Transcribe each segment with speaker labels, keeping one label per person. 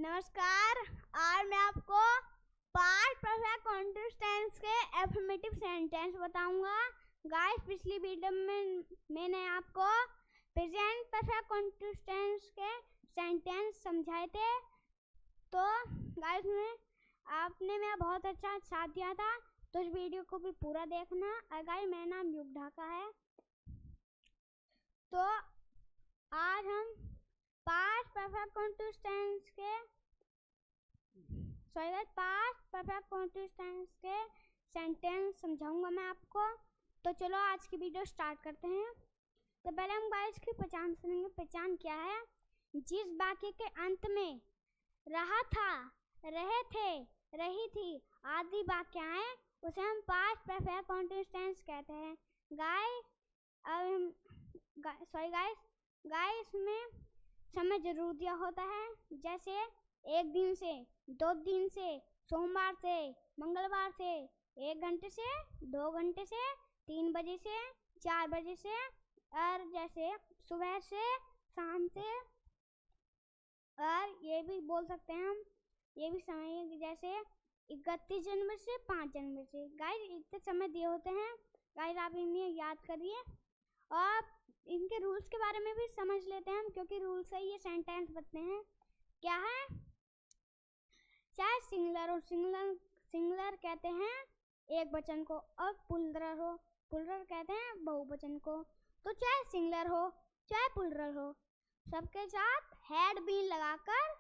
Speaker 1: नमस्कार। आज मैं आपको पास्ट परफेक्ट कंटीन्यूअस टेंस के एफर्मेटिव सेंटेंस बताऊंगा। गाइस, पिछली वीडियो में मैंने आपको प्रेजेंट परफेक्ट कंटीन्यूअस टेंस के सेंटेंस समझाए थे। तो गाइस, आपने मेरा बहुत अच्छा साथ दिया था, तो इस वीडियो को भी पूरा देखना। और गाइस, मेरा नाम युग ढाका है। तो आज हम पास्ट परफेक्ट कंटीन्यूअस टेंस के पास्ट परफेक्ट कंटीन्यूअस टेंस के सेंटेंस समझाऊंगा मैं आपको। तो चलो आज की वीडियो स्टार्ट करते हैं। तो पहले हम गाइस की पहचान सुनेंगे। पहचान क्या है? जिस वाक्य के अंत में रहा था, रहे थे, रही थी आदि वाक्य आए उसे हम पास्ट परफेक्ट कंटीन्यूअस टेंस कहते हैं। गाइस में समय जरूर दिया होता है, जैसे एक दिन से, 2 दिन से, सोमवार से, मंगलवार से, 1 घंटे से, 2 घंटे से, 3 बजे से, 4 बजे से, और जैसे सुबह से, शाम से। और ये भी बोल सकते हैं हम, ये भी समय जैसे 31 जनवरी से 5 जनवरी से। गाइस, इतने समय दिए होते हैं। गाइस, आप इन्हें याद करिए और इनके रूल्स के बारे में भी समझ लेते हैं हम, क्योंकि रूल से ये सेंटेंस बनते हैं। क्या है? चाहे सिंगुलर और सिंगुलर कहते हैं एक वचन को, और प्लुरल कहते हैं बहुवचन को। तो चाहे सिंगुलर हो चाहे प्लुरल हो, सबके साथ हैड बीन लगाकर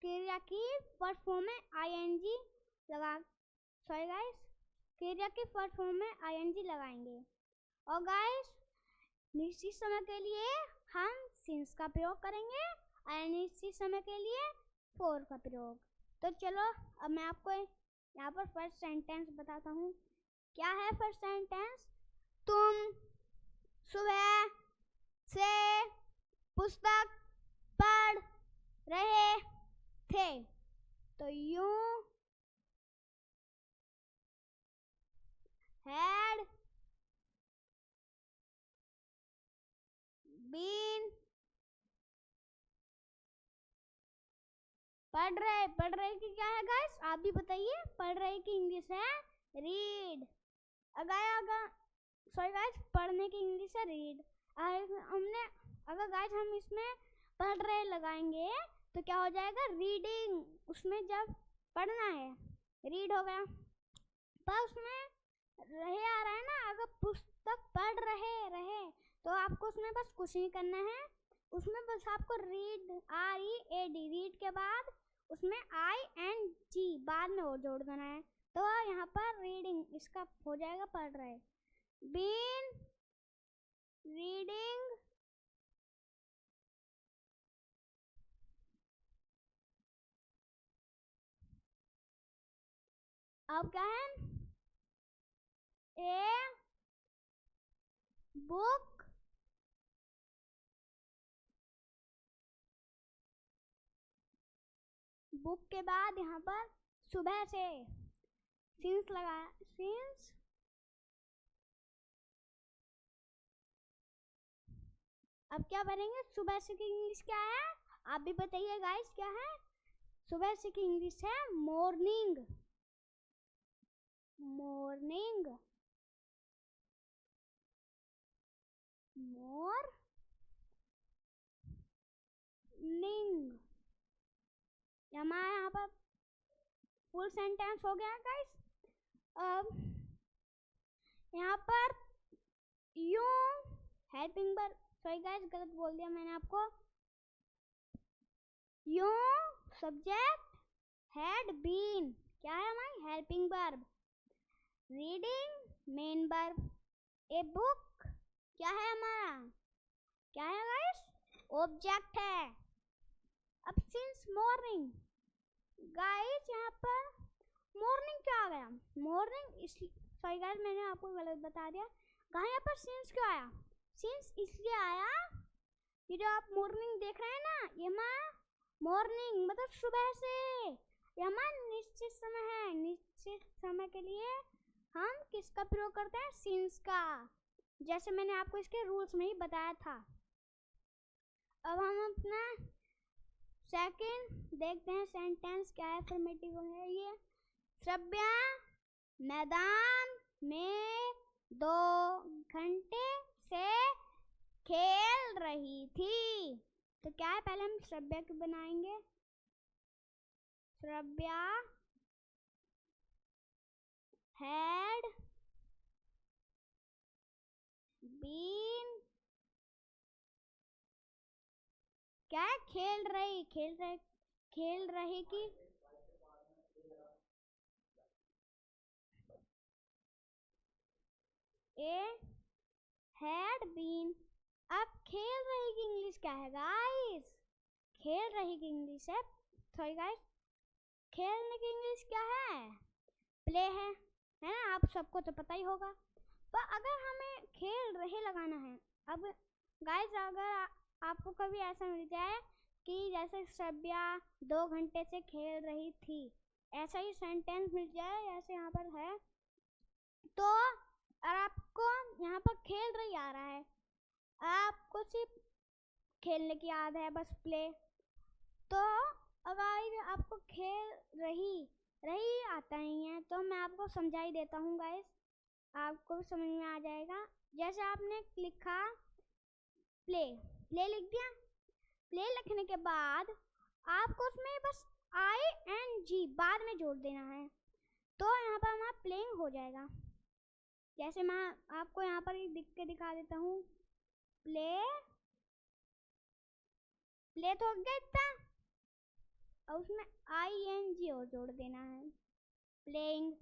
Speaker 1: क्रिया की फर्स्ट फॉर्म में आईएनजी क्रिया की फर्स्ट फॉर्म में आईएनजी लगाएंगे। और गाइस, निश्चित समय के लिए हम सिंस का प्रयोग करेंगे, अनिश्चित समय के लिए फॉर का प्रयोग। तो चलो अब मैं आपको यहाँ पर फर्स्ट सेंटेंस बताता हूँ। क्या है फर्स्ट सेंटेंस? तुम सुबह से पुस्तक पढ़ रहे थे। तो यू हैड बीन पढ़ रहे की क्या है गाइस? आप भी बताइए। पढ़ रहे की इंग्लिश है रीड। गाइस, पढ़ने की इंग्लिश है रीड। अगर गाइस हम इसमें पढ़ रहे लगाएंगे तो क्या हो जाएगा? रीडिंग। उसमें जब पढ़ना है रीड हो गया, पर उसमें रहे आ रहा है ना। अगर पुस्तक पढ़ रहे तो आपको उसमें बस कुछ नहीं करना है। उसमें बस आपको रीड, READ, रीड के बाद उसमें ING बाद में और जोड़ देना है। तो यहाँ पर रीडिंग इसका हो जाएगा पढ़ रहे। बीन रीडिंग अब क्या है? ए बुक बुक के बाद यहाँ पर सुबह से सिंस लगाया। सिंस अब क्या बनेंगे? सुबह से की इंग्लिश क्या है? आप भी बताइए गाइस, क्या है? सुबह से की इंग्लिश है मॉर्निंग। Morning, morning. हमारा यहाँ पर फुल सेंटेंस हो गया गाइस। अब यहाँ पर you helping verb, sorry guys गलत बोल दिया मैंने आपको। यू सब्जेक्ट, हैड बीन क्या है हमारी? Helping verb. Reading main verb. A book क्या है हमारा? क्या है गाइस? ऑब्जेक्ट है। अब सिंस मॉर्निंग, गाइस यहाँ पर मॉर्निंग क्या आ गया? मॉर्निंग इसलिए, सॉरी गाइस मैंने आपको गलत बता दिया। यहाँ पर सिंस क्यों आया? सिंस इसलिए आया, ये जो आप मॉर्निंग देख रहे हैं ना, ये मॉर्निंग मतलब सुबह से, ये हमारा निश्चित समय है। निश्चित समय के लिए हम किसका प्रयोग करते हैं? सिंस का, जैसे मैंने आपको इसके रूल्स में ही बताया था। अब हम अपना सेकंड देखते हैं सेंटेंस क्या है, अफर्मेटिव है ये। श्रव्या मैदान में 2 घंटे से खेल रही थी। तो क्या है, पहले हम श्रव्या को बनाएंगे। श्रव्या had been, क्या है, खेल रही की ए had been। अब खेल रही की इंग्लिश क्या है गाइस? खेल रही की इंग्लिश है, सॉरी गाइस, खेलने की इंग्लिश क्या है? प्ले है ना, आप सबको तो पता ही होगा। पर अगर हमें खेल रहे लगाना है, अब गाइस अगर आपको कभी ऐसा मिल जाए कि जैसे श्रव्या 2 घंटे से खेल रही थी, ऐसा ही सेंटेंस मिल जाए जैसे यहाँ पर है, तो और आपको यहाँ पर खेल रही आ रहा है, आपको सिर्फ खेलने की याद है, बस प्ले, तो अगर आपको खेल रही आता नहीं है तो मैं आपको समझा ही देता हूँ गाइस, आपको भी समझ में आ जाएगा। जैसे आपने लिखा प्ले लिख दिया, प्ले लिखने के बाद आपको उसमें बस ING बाद में जोड़ देना है, तो यहाँ पर हमारा प्लेइंग हो जाएगा। जैसे मैं आपको यहाँ पर लिख के दिखा देता हूँ, प्ले तो हो गया इतना, और उसमें ING और जोड़ देना है, प्लेइंग।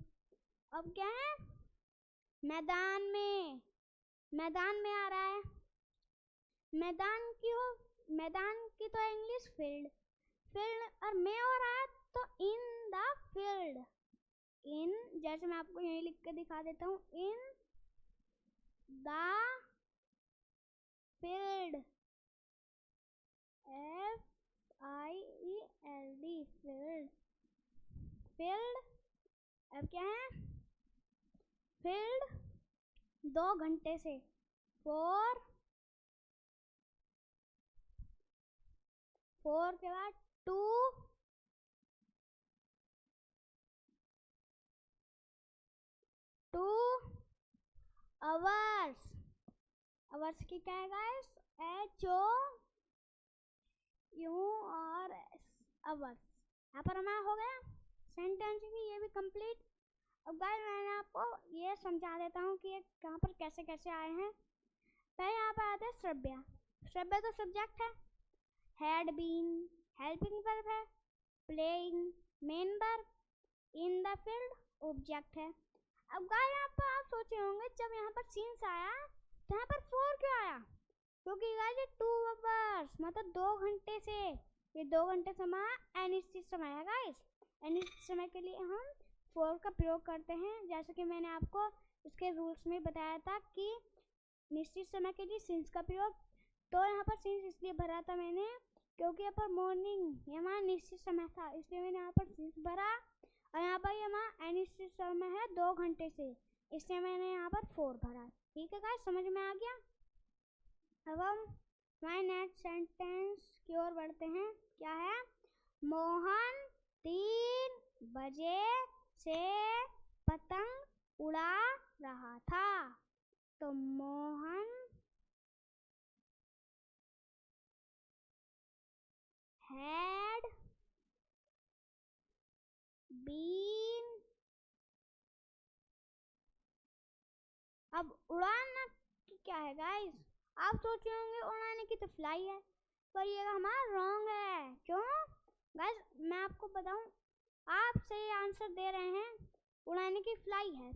Speaker 1: अब क्या है, मैदान में आ रहा है, मैदान की तो इंग्लिश फील्ड और में हो रहा है तो इन द फील्ड। इन, जैसे मैं आपको यही लिख के दिखा देता हूँ, in the field, FIELD, field. अब क्या है, फील्ड 2 घंटे से, 4 के बाद 2 आवर्स की क्या है गाइस, HOURS, आवर्स। यहाँ पर हमारा हो गया सेंटेंस भी, ये भी कंप्लीट। अब गाइस मैंने आपको ये समझा देता हूँ कि ये कहाँ पर कैसे आए हैं। पहले यहाँ पर आते हैं श्रव्या तो सब्जेक्ट है, हैड बीन हेल्पिंग वर्ब है, playing main verb, in the field object है। अब गाइस यहाँ पर आप सोचे होंगे जब यहाँ पर सीन्स आया तो यहाँ पर 4 क्यों आया, क्योंकि गाइस ये 2 आवर्स मतलब 2 घंटे से, ये 2 घंटे समय अनिश्चित समय है गाइस। अनिश्चित समय के लिए हम 4 का प्रयोग करते हैं, जैसे कि मैंने आपको इसके रूल्स में बताया था कि निश्चित समय के लिए सिंस का प्रयोग। तो यहाँ पर सिंस इसलिए भरा था मैंने क्योंकि यहाँ पर मॉर्निंग ये हमारा निश्चित समय था, इसलिए मैंने यहाँ पर सिंस भरा। और यहाँ पर ये हमारा अनिश्चित समय है 2 घंटे से, इसलिए मैंने यहाँ पर 4 भरा। ठीक है गाइस, समझ में आ गया। अब हम हमारे नेक्स्ट सेंटेंस की ओर बढ़ते हैं। क्या है, मोहन 3 बजे से पतंग उड़ा रहा था। तो मोहन had been, अब उड़ाना की क्या है गाइस, आप सोच रहे होंगे उड़ाने की तो फ्लाई है, पर ये हमारा रॉन्ग है। क्यों गाइस, मैं आपको बताऊं, आप सही आंसर दे रहे हैं, उड़ाने की फ्लाई है,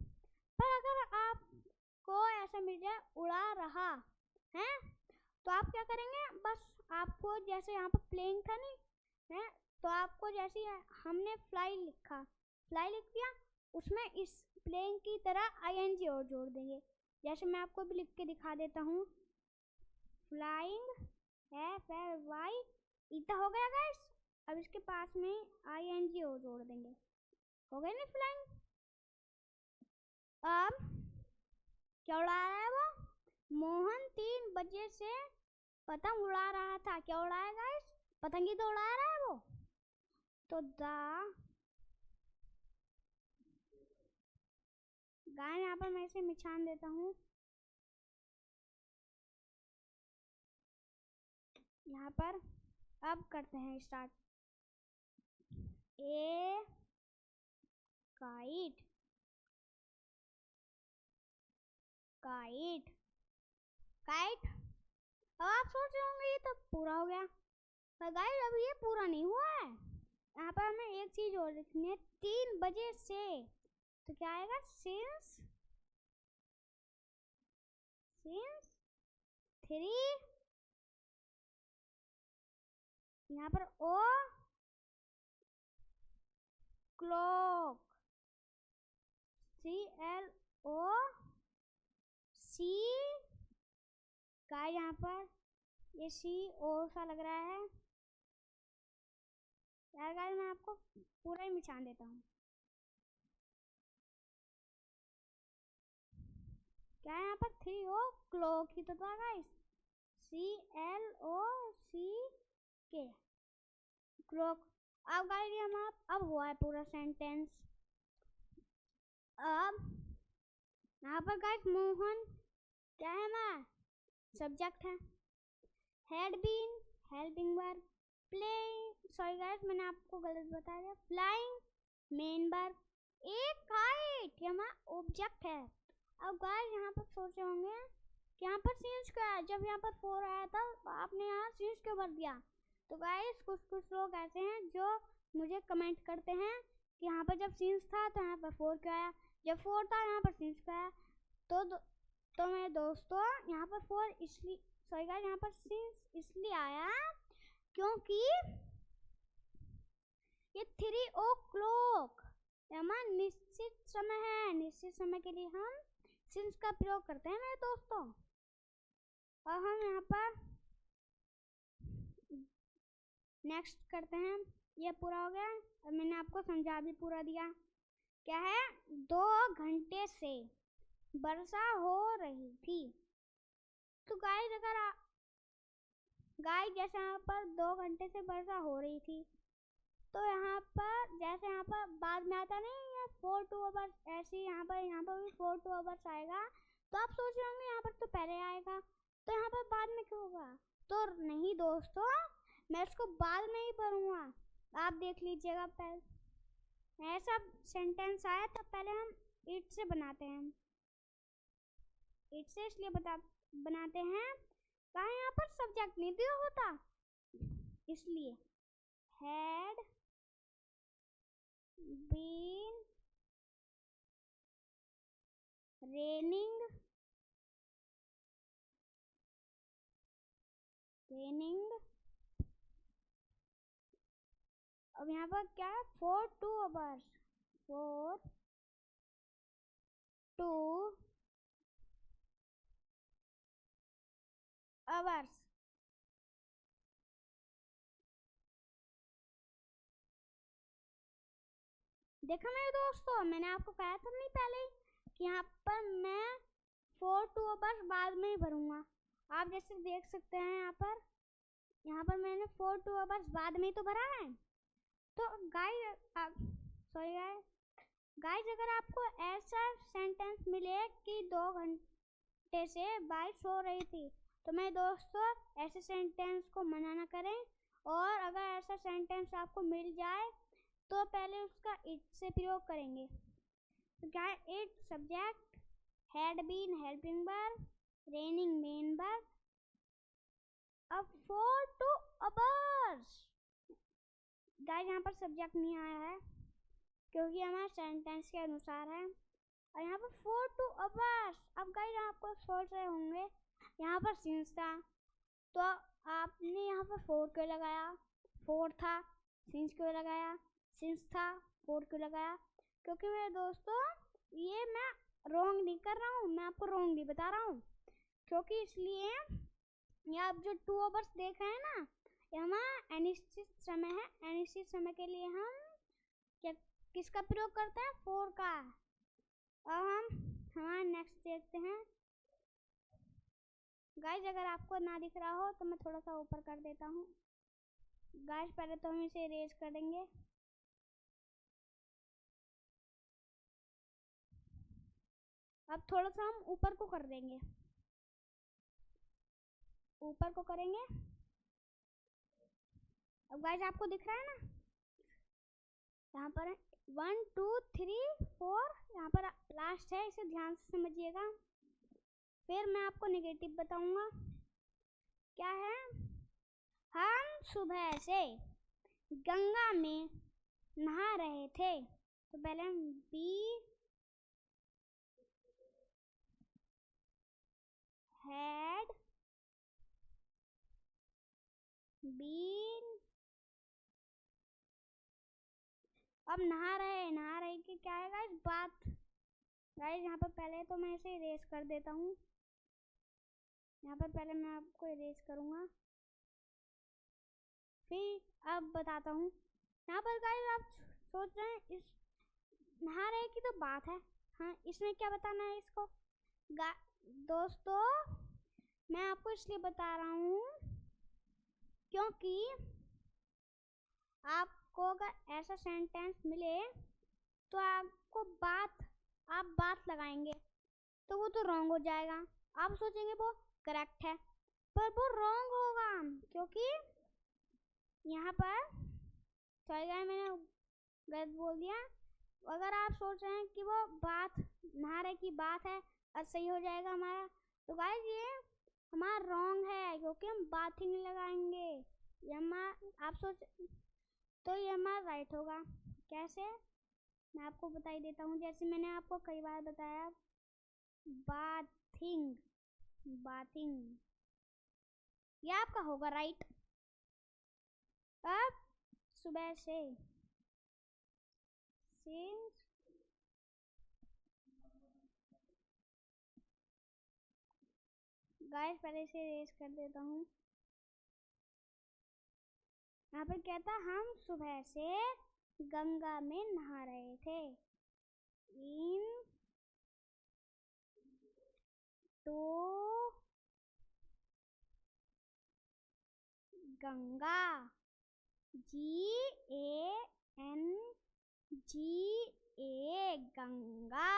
Speaker 1: पर अगर आपको ऐसा मिल जाए उड़ा रहा है तो आप क्या करेंगे, बस आपको जैसे यहाँ पर प्लेइंग था नहीं है, तो आपको जैसे हमने फ्लाई लिख दिया, उसमें इस प्लेइंग की तरह ING और जोड़ देंगे। जैसे मैं आपको भी लिख के दिखा देता हूँ, फ्लाइंग FLY इतना हो गया गाइस। अब इसके पास में ING और जोड़ देंगे, हो गया नहीं फ्लाइंग। अब क्या उड़ा रहा है वो, मोहन 3 बजे से पतंग उड़ा रहा था। क्या उड़ाया गाइस, पतंग ही तो उड़ा रहा है वो। तो गाय यहाँ पर मैं इसे निशान देता हूँ। यहाँ पर अब करते हैं स्टार्ट। ए काइट, काइट, काइट। अब आप सोच रहे होंगे ये तो पूरा हो गया, पर गाइस अभी ये पूरा नहीं हुआ है। यहाँ पर हमें एक चीज और लिखनी है, 3 बजे से। तो क्या आएगा? सिंस 3, यहाँ पर ओ क्लॉक, CLOC। गाइस यहाँ पर ये CO सा लग रहा है यार। गाइस मैं आपको पूरा ही निशान देता हूँ। क्या है यहाँ पर? 3O क्लॉक ही तो था गाइस, CLOCK, क्लॉक। अब गाइस ये हमारा अब हुआ है पूरा सेंटेंस। अब यहाँ पर गाइस मोहन क्या है? हमारा सब्जेक्ट है। Had been helping verb, playing, sorry guys मैंने आपको गलत बताया, फ्लाइंग मेन वर्ब, एक काइट ये हमारा ऑब्जेक्ट है। अब गाइस यहाँ पर सोचे होंगे कि यहाँ पर सीन्स क्या है, जब यहाँ पर 4 आया था आपने यहाँ सीन्स क्यों भर दिया? तो गाइस कुछ लोग ऐसे हैं जो मुझे कमेंट करते हैं कि यहाँ पर जब सीन्स था तो यहाँ पर 4 क्यों आया, जब 4 था यहाँ पर सीन्स क्यों आया? तो मेरे दोस्तों यहाँ पर 4 इसलिए, सॉरी गाइस यहाँ पर सीन्स इसलिए आया क्योंकि ये 3 o'clock हमारा निश्चित समय है। निश्चित समय के लिए हम सिंस का प्रयोग करते हैं मेरे दोस्तों। और हम यहाँ पर नेक्स्ट करते हैं। ये पूरा हो गया और मैंने आपको समझा भी पूरा दिया। क्या है? 2 घंटे से वर्षा हो रही थी। तो गाइस अगर गाइस जैसे यहाँ पर 2 घंटे से वर्षा हो रही थी, तो यहाँ पर जैसे यहाँ पर बाद में आता नहीं है 4 to hours, ऐसे यहाँ पर भी 4 to hours आएगा। तो आप सोच रहे होंगे यहाँ पर तो पहले आएगा, तो यहाँ पर बाद में क्यों होगा? तो नहीं दोस्तों, मैं इसको बाद में ही पढ़ूंगा, आप देख लीजिएगा। पहले ऐसा सेंटेंस आया तो पहले हम इट से बनाते हैं। इट से इसलिए बनाते हैं कहा यहाँ पर सब्जेक्ट नहीं दिया होता, इसलिए had been raining अब यहाँ पर क्या है? 4 to hours, 4 to hours। देखो मेरे दोस्तों, मैंने आपको कहा था नहीं पहले कि यहाँ पर मैं 4 to hours बाद में ही भरूंगा। आप जैसे देख सकते हैं यहाँ पर मैंने 4 to hours बाद में ही तो भरा है। तो गाइस अगर आपको ऐसा सेंटेंस मिले कि 2 घंटे से बारिश हो रही थी, तो मेरे दोस्तों ऐसे सेंटेंस को मना ना करें। और अगर ऐसा सेंटेंस आपको मिल जाए तो पहले उसका इट से प्रयोग करेंगे। तो क्या है? It subject, had been helping verb, raining main verb, अब 4 to hours। गाइस यहाँ पर सब्जेक्ट नहीं आया है क्योंकि हमारा सेंटेंस के अनुसार है। और यहाँ पर 4 to hours। अब गाइस आपको सोच रहे होंगे यहाँ पर सिंस था, तो आपने यहाँ पर 4 क्यों लगाया? 4 था, सिंस क्यों लगाया? सिंस था, 4 क्यों लगाया? क्योंकि मेरे दोस्तों ये मैं रॉन्ग नहीं कर रहा हूँ, मैं आपको रॉन्ग नहीं बता रहा हूँ। क्योंकि इसलिए ये आप जो 2 hours देख रहे हैं ना, ये हमारा अनिश्चित समय है। अनिश्चित समय के लिए हम किसका प्रयोग करते हैं? 4 का। अब हम हमारा नेक्स्ट देखते हैं। गाइस अगर आपको ना दिख रहा हो तो मैं थोड़ा सा ऊपर कर देता हूँ। गाइस पहले तो हम इसे इरेज करेंगे। अब थोड़ा सा हम ऊपर को कर देंगे, ऊपर को करेंगे। अब गाइस आपको दिख रहा है ना, यहाँ पर 1 2 3 4, यहाँ पर लास्ट है, इसे ध्यान से समझिएगा। फिर मैं आपको नेगेटिव बताऊंगा। क्या है? हम सुबह से गंगा में नहा रहे थे। तो पहले हम बी हैड बीन, अब नहा रहे कि क्या है गाइस? बात। गाइस यहाँ पर पहले तो मैं इसे इरेज कर देता हूँ, यहाँ पर पहले मैं आपको इरेज करूँगा, फिर अब बताता हूँ। यहाँ पर गाइस आप सोच रहे हैं इस नहा रहे की तो बात है, हाँ इसमें क्या बताना है इसको? दोस्तों मैं आपको इसलिए बता रहा हूँ क्योंकि आपको अगर ऐसा सेंटेंस मिले तो आपको आप बात लगाएंगे तो वो तो रॉन्ग हो जाएगा। आप सोचेंगे वो करेक्ट है, पर वो रॉन्ग होगा, क्योंकि यहाँ पर मैंने गलत बोल दिया। अगर आप सोच रहे हैं कि वो बात नहारे की बात है और सही हो जाएगा हमारा, तो गाइस ये हमारा रॉन्ग है, क्योंकि हम बाथिंग लगाएंगे। ये हमारा आप सोच तो ये हमारा राइट होगा। कैसे? मैं आपको बता ही देता हूँ। जैसे मैंने आपको कई बार बताया, बाथिंग बाथिंग, ये आपका होगा राइट। अब सुबह से since गाइस पहले से रेस कर देता हूँ। यहाँ पर क्या था? हम सुबह से गंगा में नहा रहे थे। इन तो गंगा, GANGA गंगा।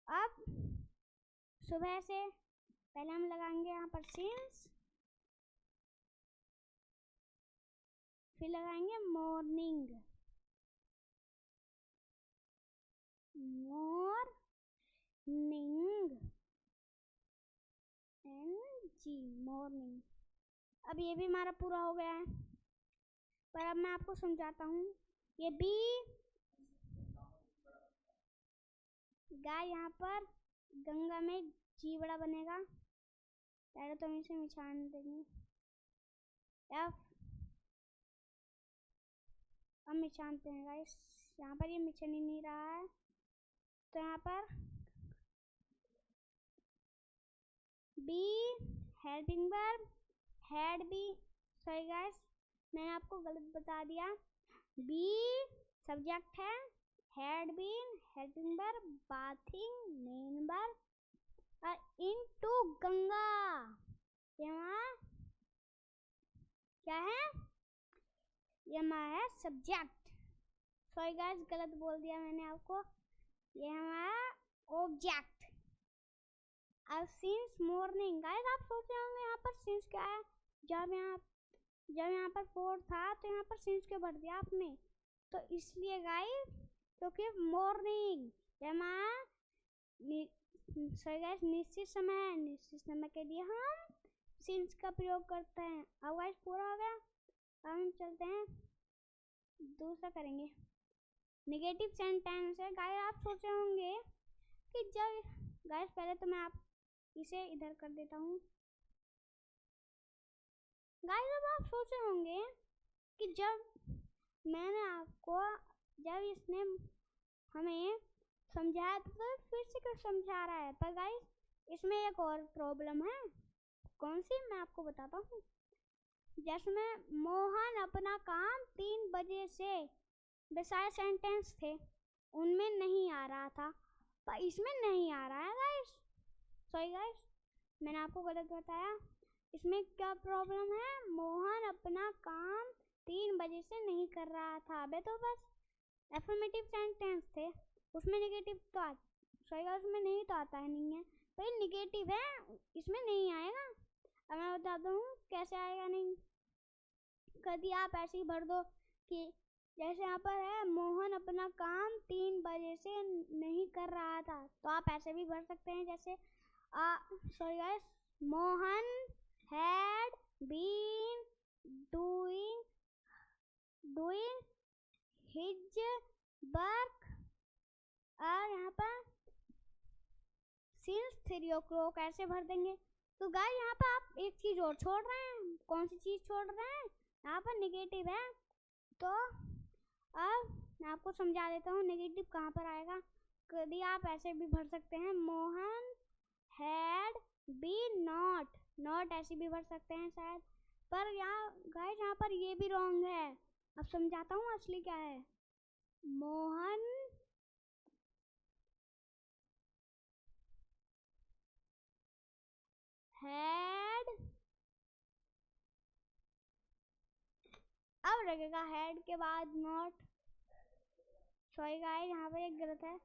Speaker 1: अब सुबह से पहले हम लगाएंगे यहाँ पर since, फिर लगाएंगे मॉर्निंग, मॉर्निंग। अब ये भी हमारा पूरा हो गया है, पर अब मैं आपको समझाता हूँ। ये बी गाय, यहाँ पर गंगा में जी बड़ा बनेगा, पहले तो हम इसे मिचान देंगे। एफ अब मिचानते हैं गाइस, यहाँ पर ये मिचन ही नहीं रहा है, तो यहाँ पर B helping verb, had B, sorry guys मैंने आपको गलत बता दिया। बी सब्जेक्ट है, had been helping verb, bathing main verb, into Ganga यहाँ क्या है? ये हमारा है सब्जेक्ट। सॉरी गाइस गलत बोल दिया मैंने आपको, ये हमारा ऑब्जेक्ट। अब सिंस मॉर्निंग, गाइस आप सोच रहे होंगे यहाँ पर सिंस क्या है? जब यहाँ पर 4 था तो यहाँ पर सिंस क्यों भर दिया आपने? तो इसलिए गाइस क्योंकि मॉर्निंग सॉरी गाइस निश्चित समय है, निश्चित समय के लिए हम सिंस का प्रयोग करते हैं। अब गाइस पूरा हो गया, अब हम चलते हैं दूसरा करेंगे। नेगेटिव सेंटेंस है। गाइस आप सोच रहे होंगे कि जब गाइस पहले तो मैं आप इसे इधर कर देता हूँ। गाइस अब आप सोच रहे होंगे कि जब मैंने आपको इसने हमें समझाया तो फिर से क्यों समझा रहा है? पर गाइस इसमें एक और प्रॉब्लम है। कौन सी? मैं आपको बताता हूँ। जिसमें मोहन अपना काम 3 बजे से बेसारे सेंटेंस थे उनमें नहीं आ रहा था, पर इसमें नहीं आ रहा है गाइस। सॉरी गाइस मैंने आपको गलत बताया। इसमें क्या प्रॉब्लम है? मोहन अपना काम 3 बजे से नहीं कर रहा था। अबे तो बस एफर्मेटिव सेंटेंस थे, उसमें नेगेटिव तो सॉरी गाइस, इसमें नहीं तो आता है, नहीं है भाई, निगेटिव है, इसमें नहीं आएगा। अब मैं बताता हूँ कैसे आएगा। नहीं, कभी आप ऐसे ही भर दो कि जैसे यहाँ पर है, मोहन अपना काम 3 बजे से नहीं कर रहा था, तो आप ऐसे भी भर सकते हैं जैसे sorry guys, Mohan had been doing his work, और यहाँ पर सिंस 3 o'clock ऐसे भर देंगे। तो गाइस यहाँ पर आप एक चीज और छोड़ रहे हैं। कौन सी चीज छोड़ रहे हैं? यहाँ पर निगेटिव है। तो अब मैं आपको समझा देता हूँ निगेटिव कहाँ पर आएगा। कभी आप ऐसे भी भर सकते हैं, मोहन हैड बीन नॉट ऐसे भी भर सकते हैं शायद, पर यहाँ गाइस यहाँ पर ये भी रॉन्ग है। अब समझाता हूँ असली क्या है। मोहन हैड, अब लगेगा हैड के बाद नॉट। सॉरी गाइस, यहाँ पर एक गलत है।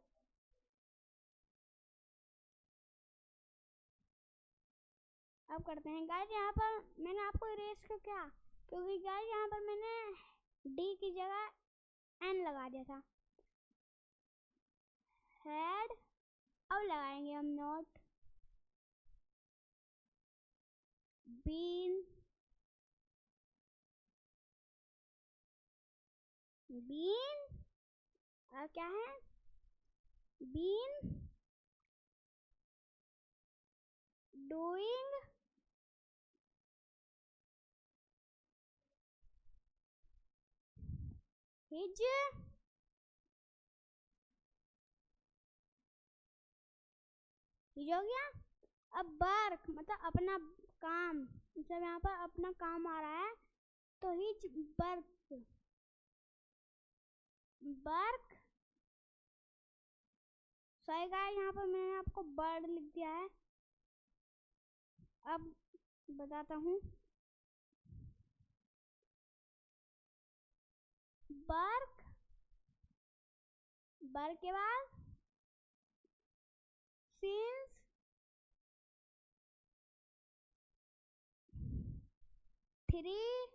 Speaker 1: अब करते हैं गाइस, यहाँ पर मैंने आपको इरेज क्यों किया, क्योंकि गाइस यहाँ पर मैंने डी की जगह एन लगा दिया था। हैड, अब लगाएंगे हम नॉट बीन क्या है, बीन डूइंग हिज हो गया। अब वर्क मतलब अपना काम, जब यहाँ पर अपना काम आ रहा है तो हिज वर्क सही गाइस, यहाँ पर मैंने आपको बर्ड लिख दिया है। अब बताता हूँ, वर्क के बाद since 3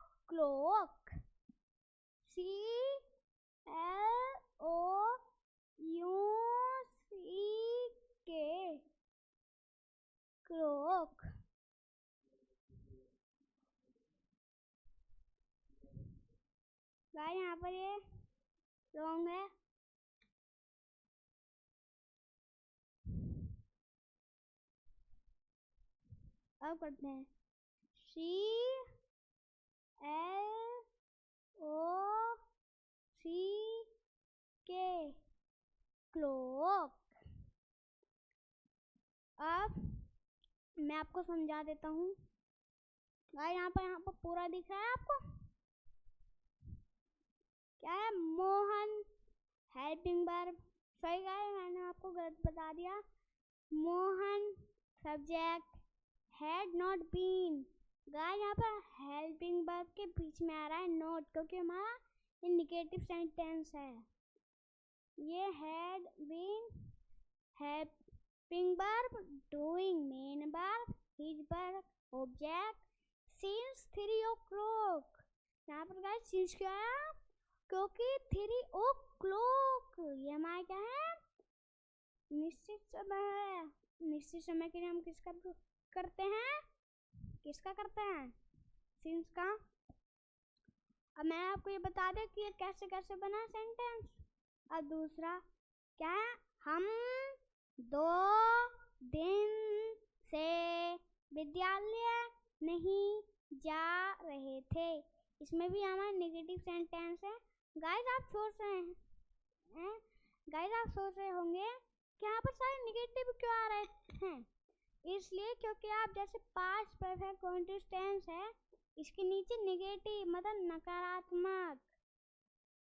Speaker 1: o'clock, CLOUCK clock. Guys यहाँ पर ये रॉन्ग है। अब करते हैं CLOCK क्लॉक। अब मैं आपको समझा देता हूँ। गाइस यहाँ पर पूरा दिख रहा है आपको, क्या है, मोहन हेल्पिंग वर्ब। सही गाइस, मैंने आपको गलत बता दिया। Mohan subject, had not been. Guys यहाँ पर हेल्पिंग वर्ब के बीच में आ रहा है नॉट, क्योंकि हमारा इंडिकेटिव सेंटेंस है। ये had been helping verb, doing main verb, his verb object, since 3 o'clock। यहाँ पर गाइस सिंस क्या है, क्योंकि 3 o'clock ये हमारा क्या है, निश्चित समय है। निश्चित समय के लिए हम किसका करते हैं, सिंस का। अब मैं आपको ये बता दें कि ये कैसे कैसे बना सेंटेंस। अब दूसरा क्या है, हम 2 दिन से विद्यालय नहीं जा रहे थे। इसमें भी हमारा नेगेटिव सेंटेंस है। गाइस आप सोच रहे होंगे कि यहाँ पर सारे नेगेटिव क्यों आ रहे हैं। इसलिए क्योंकि आप जैसे पास्ट परफेक्ट कंटीन्यूअस टेंस है, इसके नीचे नेगेटिव मतलब नकारात्मक,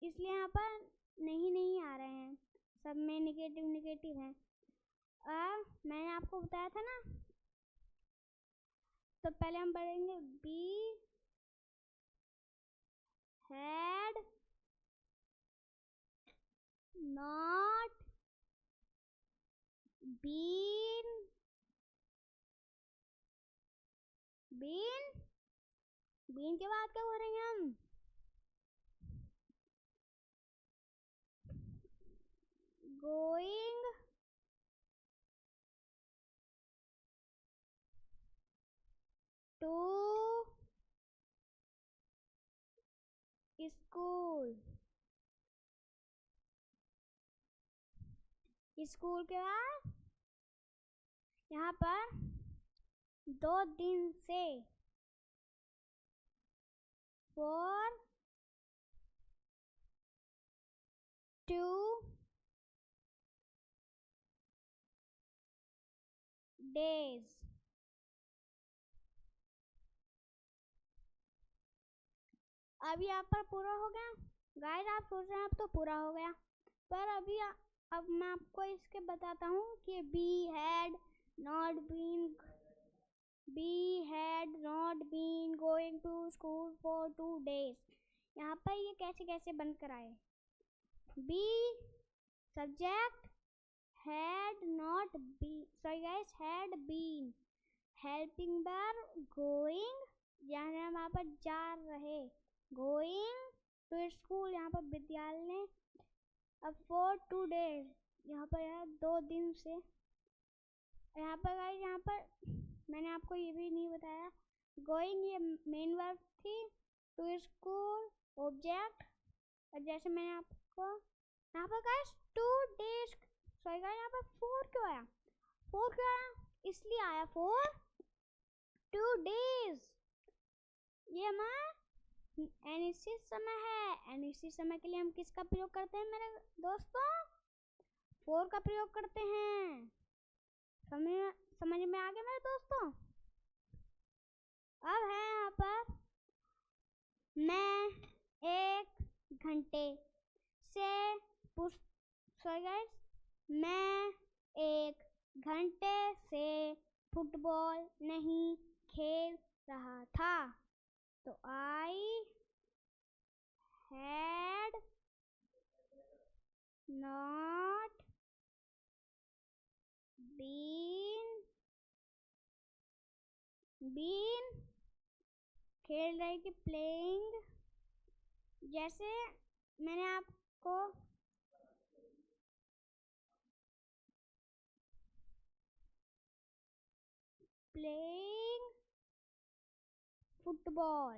Speaker 1: इसलिए यहाँ पर नहीं आ रहे हैं, सब में नेगेटिव है। मैंने आपको बताया था ना, तो पहले हम पढ़ेंगे B had not been been के बाद क्या करेंगे हम? Going to school. स्कूल के बाद यहाँ पर 2 दिन से 4 2 days। अब यहाँ पर पूरा हो गया गाइस। आप सोच रहे हैं अब तो पूरा हो गया, पर अब मैं आपको इसके बताता हूँ कि B had not been going to school for 2 days। यहाँ पर ये कैसे कैसे बनकर आए। B subject, had not been, sorry guys, had been, helping verb going, यानी वहाँ पर जा रहे, going to school, यहाँ पर विद्यालय। अब for 2 days, यहाँ पर है 2 दिन से। यहाँ पर गाइस, यहाँ पर मैंने आपको ये भी नहीं बताया, going ये मेन वर्ब थी, to school ऑब्जेक्ट। और जैसे मैंने आपको यहाँ पर गाइस 2 days, सॉरी गाइस यहाँ पर 4 क्यों आया? इसलिए आया 4 2 days। ये हमारा अनिश्चित समय है। अनिश्चित समय के लिए हम किसका प्रयोग करते हैं मेरे दोस्तों? 4 का प्रयोग करते हैं। समझ में आ गया मेरे दोस्तों? अब है यहाँ पर मैं 1 घंटे से मैं 1 घंटे से फुटबॉल नहीं खेल रहा था। तो I had not been खेल रही कि playing। जैसे मैंने आपको playing football,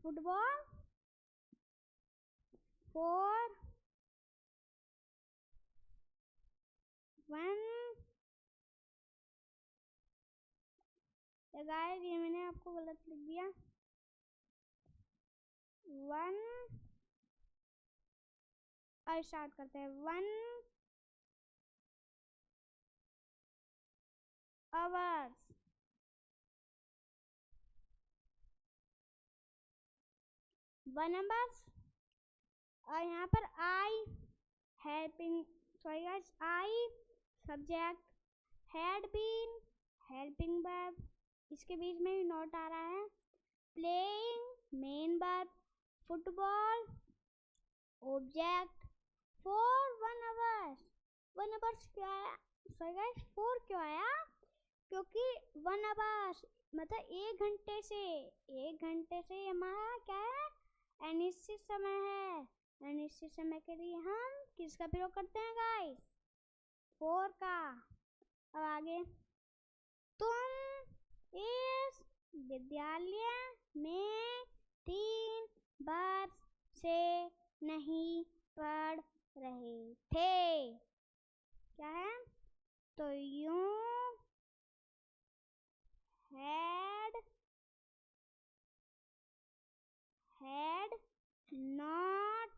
Speaker 1: football for 1 guys, ये मैंने आपको गलत लिख दिया। 1 और स्टार्ट करते हैं। 1 hours, 1 hours। और यहाँ पर I helping, sorry guys, I subject, had been helping verb, इसके बीच में भी नोट आ रहा है। playing main verb, football object, for 1 hours। 1 hours क्यों आया? sorry guys, 4 क्यों आया? क्योंकि 1 hours मतलब 1 घंटे से हमारा क्या है? अनिश्चित समय है। अनिश्चित समय के लिए हम किसका प्रयोग करते हैं गाइस? 4 का। अब आगे, तुम इस विद्यालय में 3 वर्ष से नहीं पढ़ रहे थे। क्या है? तो you had not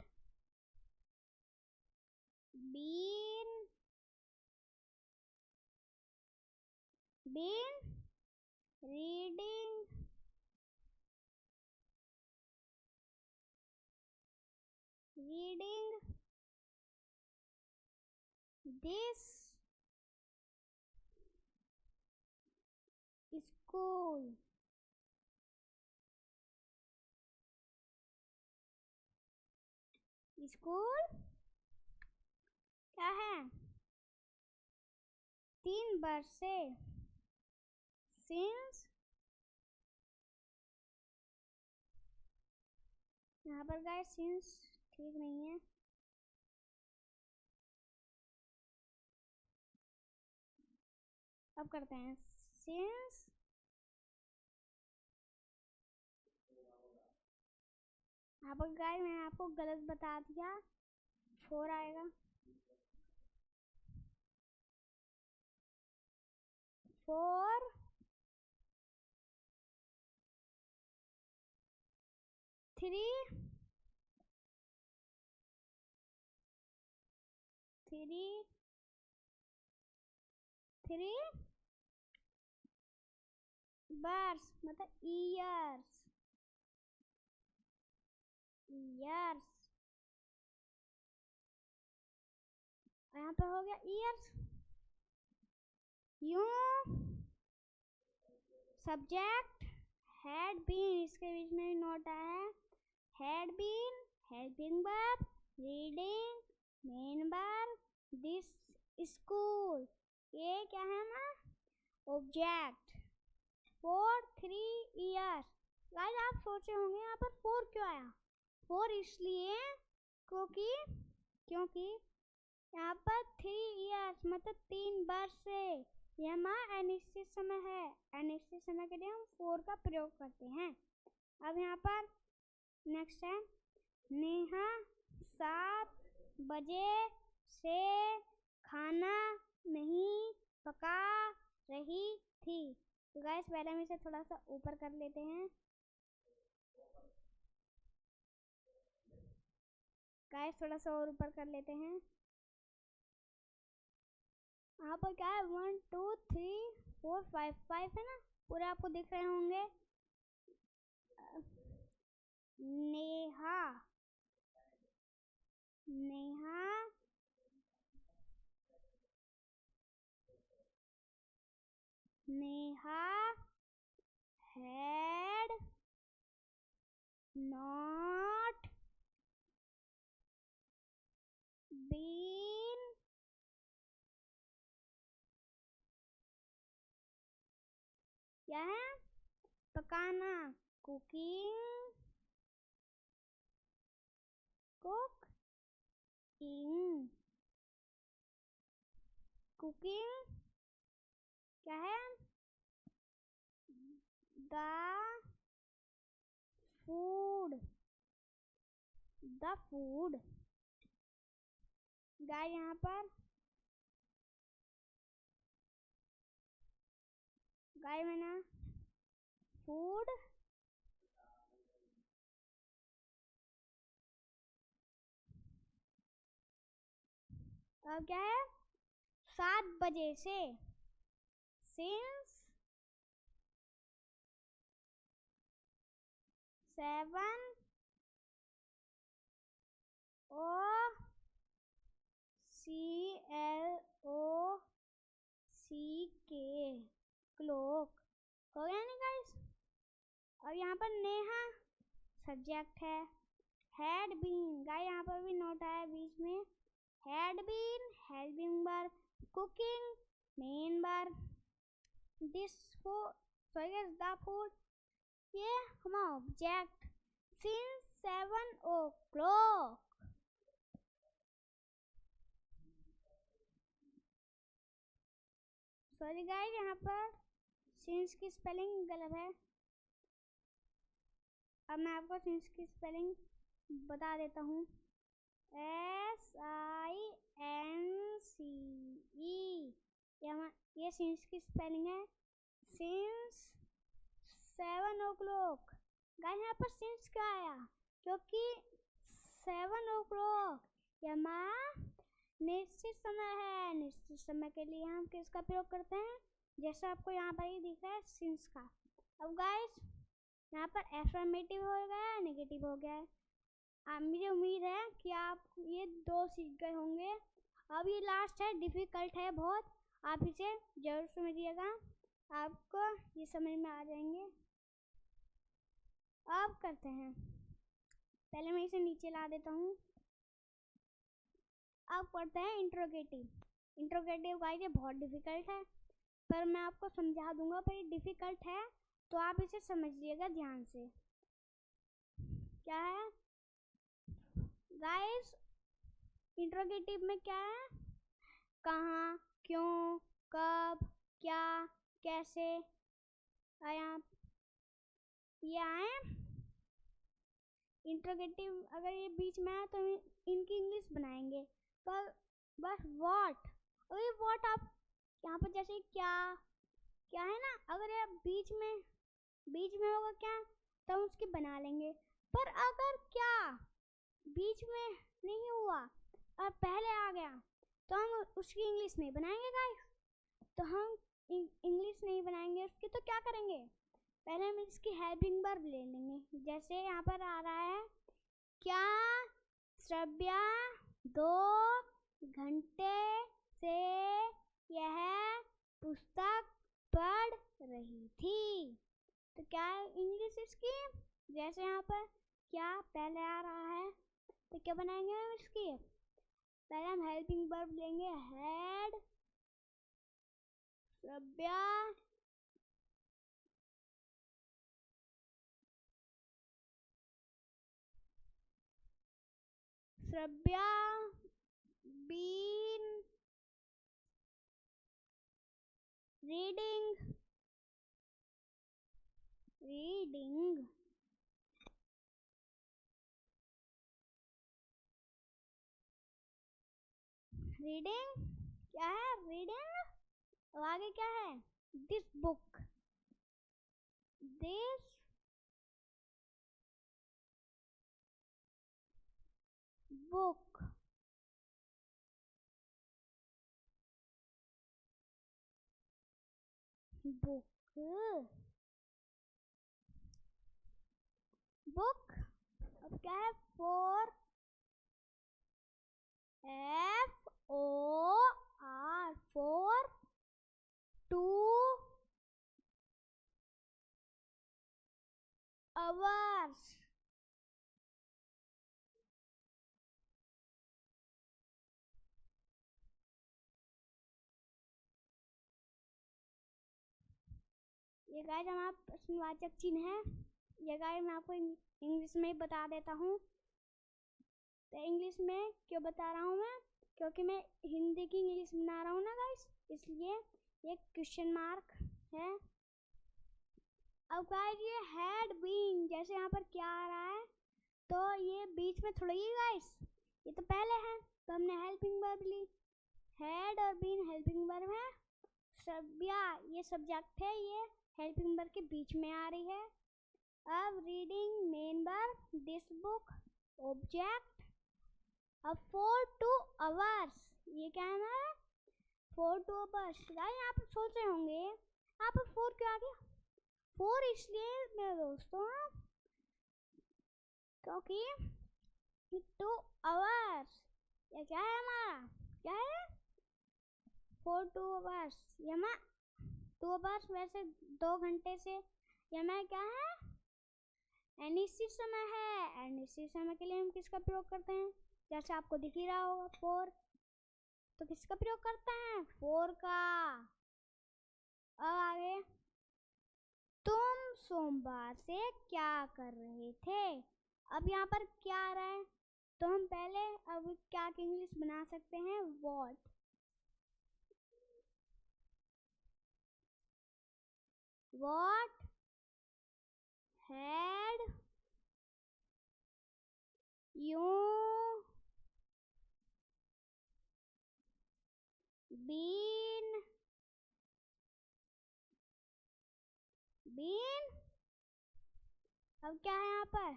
Speaker 1: been reading this school. School क्या है? 3 वर्ड से। सिंस, यहाँ पर गाइस सिंस ठीक नहीं है। अब करते हैं सिंस। यहाँ पर गाइस मैंने आपको गलत बता दिया, 4 आएगा। 4 3 बर्स मतलब ईयर्स। यहाँ पर हो गया ईयर्स। यूं सब्जेक्ट हैड बीन, इसके बीच में भी नोट आया है। Had been helping verb, reading main verb, this school ये क्या है ना ऑब्जेक्ट। 4 3 ईयर्स। गाइस आप सोचे होंगे यहाँ पर 4 क्यों आया? 4 इसलिए क्योंकि यहाँ पर 3 ईयर्स मतलब 3 वर्ष से। यह हमारा अनिश्चित समय है। अनिश्चित समय के लिए हम 4 का प्रयोग करते हैं। अब यहाँ पर नेक्स्ट है नेहा 7 बजे से खाना नहीं पका रही थी। तो गाइस पहले हम इसे थोड़ा सा ऊपर कर लेते हैं। गाइस थोड़ा सा और ऊपर कर लेते हैं। यहाँ पर क्या है 1 2 3 4 5 5 है ना, पूरे आपको दिख रहे होंगे। नेहा had not been क्या है? पकाना, कुकिंग क्या है? The food. गाइस यहाँ पर गाइस मैंने फूड अब क्या है 7 बजे से। सिंस 7 क्लॉक हो गया ना गाइस। और यहाँ पर नेहा सब्जेक्ट है। हैड बीन गाइस यहाँ पर भी नोट आया बीच में। Had been helping verb, cooking main verb, this the food ये हमारा object. Since 7 o'clock। Sorry guys यहाँ पर सिंस की स्पेलिंग गलत है। अब मैं आपको सिंस की स्पेलिंग बता देता हूँ। SINCE ये सिंस की स्पेलिंग है। Since 7 o'clock। गाइस यहाँ पर सिंस क्या आया? क्योंकि 7 o'clock ये हमारा निश्चित समय है। निश्चित समय के लिए हम किसका प्रयोग करते हैं? जैसा आपको यहाँ पर ही दिख रहा है सिंस का। अब गाइस यहाँ पर एफर्मेटिव हो गया, नेगेटिव हो गया है। मुझे उम्मीद है कि आप ये 2 सीख गए होंगे। अब ये लास्ट है, डिफिकल्ट है बहुत, आप इसे जरूर समझिएगा। आपको ये समझ में आ जाएंगे। अब करते हैं, पहले मैं इसे नीचे ला देता हूँ। अब पढ़ते हैं इंट्रोगेटिव। इंट्रोगेटिव गाइस ये बहुत डिफिकल्ट है, पर मैं आपको समझा दूंगा। पर ये डिफिकल्ट है तो आप इसे समझिएगा ध्यान से। क्या है गाइस इंट्रोगेटिव में? क्या है? कहाँ, क्यों, कब, क्या, कैसे आया, ये आए। इंट्रोगेटिव अगर ये बीच में आए तो इनकी इंग्लिश बनाएंगे। पर बस व्हाट, अगर ये व्हाट आप यहाँ पर जैसे क्या है ना, अगर ये बीच में होगा क्या तो हम उसकी बना लेंगे। पर अगर क्या बीच में नहीं हुआ और पहले आ गया तो हम उसकी इंग्लिश नहीं बनाएंगे गाइस। तो हम इंग्लिश नहीं बनाएंगे उसकी, तो क्या करेंगे? पहले हम इसकी हेल्पिंग वर्ब ले लेंगे। जैसे यहाँ पर आ रहा है, क्या श्रव्या 2 घंटे से यह पुस्तक पढ़ रही थी। तो क्या है इंग्लिश इसकी? जैसे यहाँ पर क्या पहले आ रहा है तो क्या बनाएंगे हम इसकी? पहले हम हेल्पिंग वर्ब लेंगे, हैड श्रव्या been reading क्या है? रीडिंग। और आगे क्या है? This book book. अब क्या है? For FOR for 2 hours। ये गाइस हमारा प्रश्नवाचक चिन्ह है। ये गाइस मैं आपको इंग्लिश में ही बता देता हूँ। तो इंग्लिश में क्यों बता रहा हूँ मैं? क्योंकि मैं हिंदी की इंग्लिश बना रहा हूँ ना गाइस, इसलिए ये क्वेश्चन मार्क है। अब गाइस ये हैड बीन, जैसे यहाँ पर क्या आ रहा है तो ये बीच में थोड़ा ही गाइस, ये तो पहले है तो हमने हेल्पिंग वर्ब ली। हैड और बीन हेल्पिंग वर्ब है। श्रव्या ये सब्जेक्ट है, ये हेल्पिंग वर्ब के बीच में आ रही है। अब reading main verb, this book object. अब 4 to hours, ये क्या है हमारा? 4 to hours। गाइस आप सोच रहे होंगे यहाँ पर 4 क्यों आ गया? 4 इसलिए मेरे दोस्तों क्योंकि 2 hours, ये क्या है हमारा? क्या है? 4 to hours। ये हमारा 2 hours वैसे 2 घंटे से, ये हमारा क्या है? अनिश्चित समय है। अनिश्चित समय के लिए हम किसका प्रयोग करते हैं? जैसे आपको दिख ही रहा होगा 4, तो किसका प्रयोग करते हैं? 4 का। अब आगे, तुम सोमवार से क्या कर रहे थे? अब यहाँ पर क्या आ रहा है तो हम पहले अब क्या की इंग्लिश बना सकते हैं? What. What had you been अब क्या है यहाँ पर?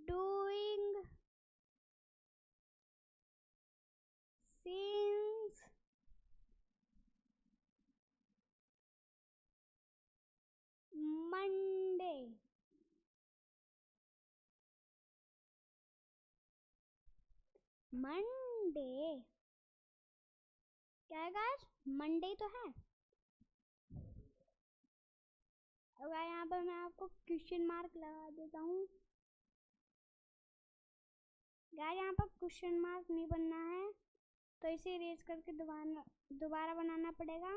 Speaker 1: Doing since Monday. मंडे क्या है गाइस? मंडे तो है। अब यहाँ पर मैं आपको क्वेश्चन मार्क लगा देता हूँ। गाइस यहाँ पर क्वेश्चन मार्क नहीं बनना है, तो इसे इरेज करके दोबारा बनाना पड़ेगा।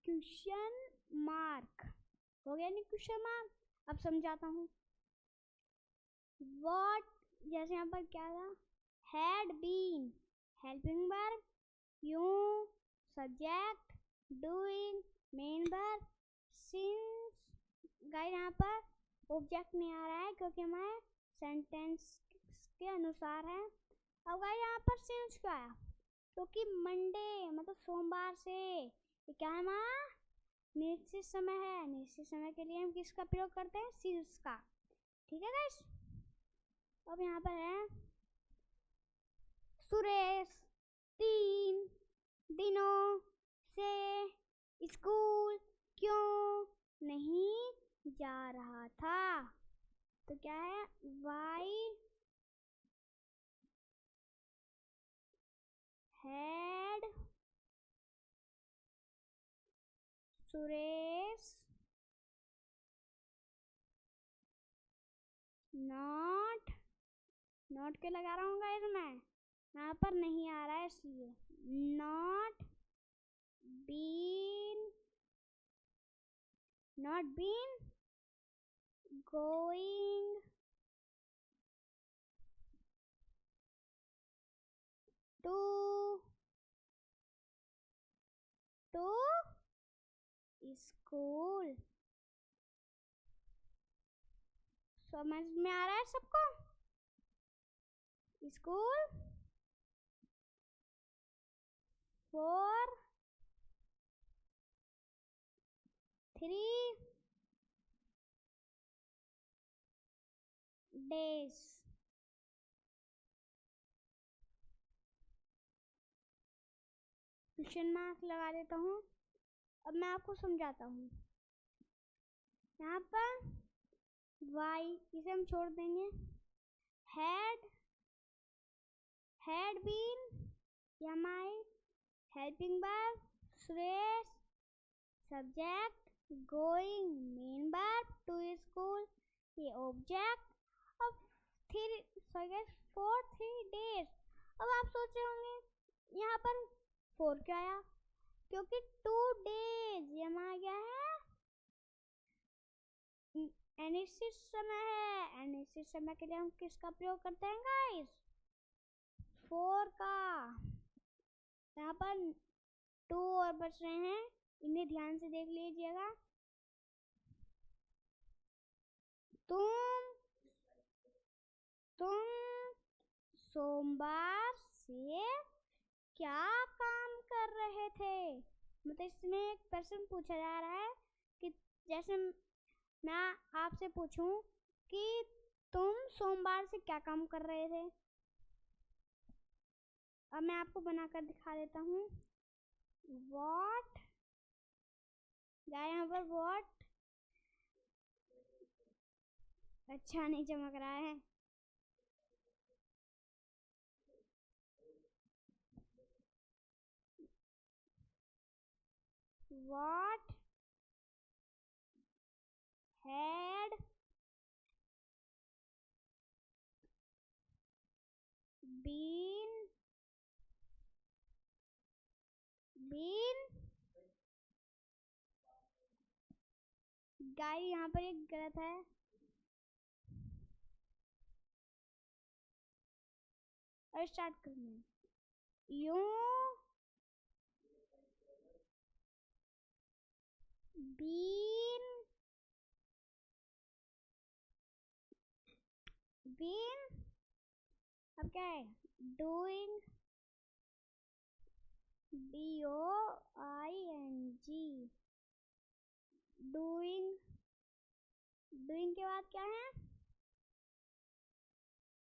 Speaker 1: क्वेश्चन मार्क हो गया नहीं? Question mark. अब समझाता हूँ। व्हाट, जैसे यहाँ पर क्या था? हैड बीन, हेल्पिंग वर्ब, यूं, subject, doing, main verb, since. Guys यहाँ पर ऑब्जेक्ट नहीं आ रहा है क्योंकि हमारे सेंटेंस के अनुसार है। अब गाइस यहाँ पर सिंस क्यों आया? क्योंकि मंडे मतलब सोमवार से, ये क्या है हमारा? निश्चित समय है। निश्चित समय के लिए हम किसका प्रयोग करते हैं? सिंस का। ठीक है गाइस। अब यहाँ पर है सुरेश 3 दिनों से स्कूल क्यों नहीं जा रहा था? तो क्या है? Why had Suresh not, not के लगा रहा हूँ गाइस मैं, यहाँ पर नहीं आ रहा है इसलिए। Not been, not been going to school. समझ में आ रहा है सबको? School for 3 days। Question mark लगा देता हूँ। अब मैं आपको समझाता हूँ। यहाँ पर वाई, इसे हम छोड़ देंगे। हैड बीन, या माई, helping verb Suresh, subject going, main verb to school, ये ऑब्जेक्ट। अब 3 days। अब आप सोच रहे होंगे यहाँ पर 4 क्यों आया? क्योंकि 2 days ये हमारा क्या है? अनिश्चित समय है। अनिश्चित समय के लिए हम किसका प्रयोग करते हैं गाइस? 4 का। यहाँ पर 2 और बच रहे हैं, इन्हें ध्यान से देख लीजिएगा। तुम सोमवार से क्या काम कर रहे थे? मतलब इसमें एक प्रश्न पूछा जा रहा है कि जैसे मैं आपसे पूछूं कि तुम सोमवार से क्या काम कर रहे थे। अब मैं आपको बनाकर दिखा देता हूँ। व्हाट, यहाँ पर व्हाट अच्छा नहीं चमक रहा है। व्हाट हैड बीन गाइस यहाँ पर एक गलत है। और स्टार्ट करना है। यूं बीन अब क्या है? Doing, DOING, doing. डूइंग के बाद क्या है?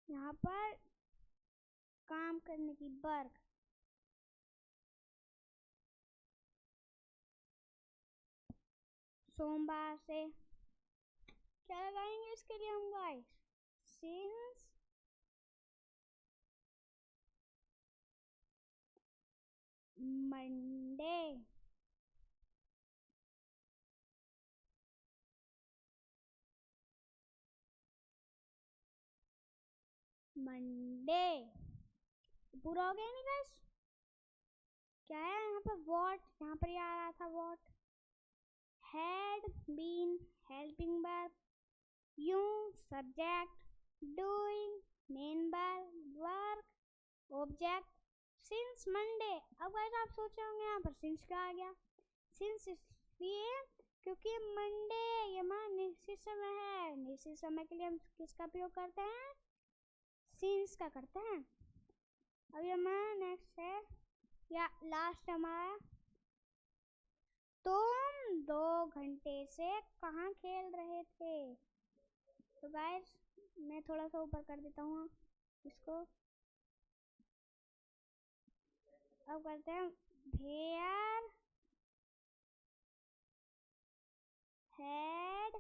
Speaker 1: यहाँ पर काम करने की वर्क। सोमवार से क्या लगाएंगे इसके लिए हम गाइस? Since Monday, Monday. पूरा हो गया नहीं गाइस? क्या है यहाँ पर? वॉट, यहाँ पर ये आ रहा था what. Had been helping verb, you subject, doing main verb, work object, since Monday. अब गाइस आप सोच रहे होंगे यहाँ पर सिंस क्या आ गया? सिंस इसलिए क्योंकि मंडे ये हमारा निश्चित समय है। निश्चित समय के लिए हम किसका प्रयोग करते हैं? सिंस का करते हैं। अब ये हमारा नेक्स्ट है या लास्ट हमारा, तुम 2 घंटे से कहाँ खेल रहे थे? तो गाइस मैं थोड़ा सा ऊपर कर देता हूँ इसको। अब करते हैं वेयर हैड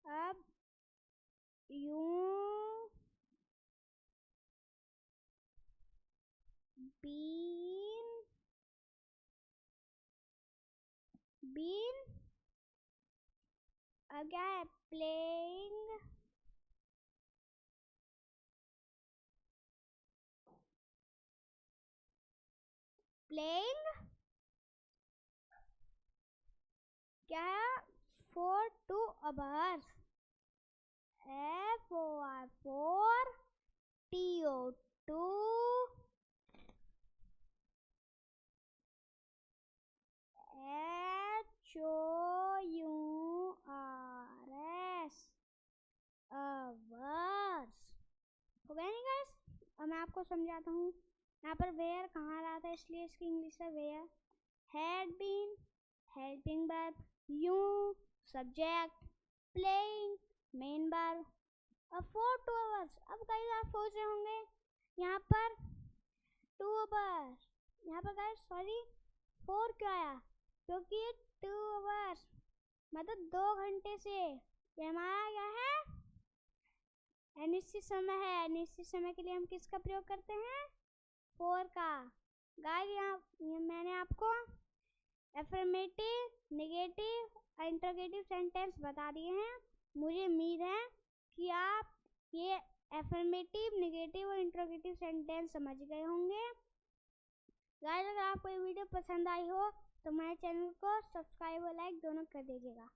Speaker 1: अब यू बीन अब क्या है? प्लेइंग क्या है? for 2 hours, for TO2 HOURS hours। हो गया नहीं गाइस? अब मैं आपको समझाता हूँ। यहाँ पर वेयर कहाँ रहा था, इसलिए इसकी इंग्लिश है where. Had been helping verb, you subject, playing main verb, और for 2 hours। अब गाइस आप सोच रहे होंगे यहाँ पर 2 hours, यहाँ पर गाइस सॉरी 4 क्यों आया? क्योंकि 2 hours मतलब 2 घंटे से ये हमारा क्या है? अनिश्चित समय है। अनिश्चित समय के लिए हम किसका प्रयोग करते हैं? for का। गाइस यहाँ मैंने आपको एफर्मेटिव, नेगेटिव और इंटरोगेटिव सेंटेंस बता दिए हैं। मुझे उम्मीद है कि आप ये एफर्मेटिव, नेगेटिव और इंटरोगेटिव सेंटेंस समझ गए होंगे। गाइस अगर आपको ये वीडियो पसंद आई हो तो मेरे चैनल को सब्सक्राइब और लाइक दोनों कर दीजिएगा।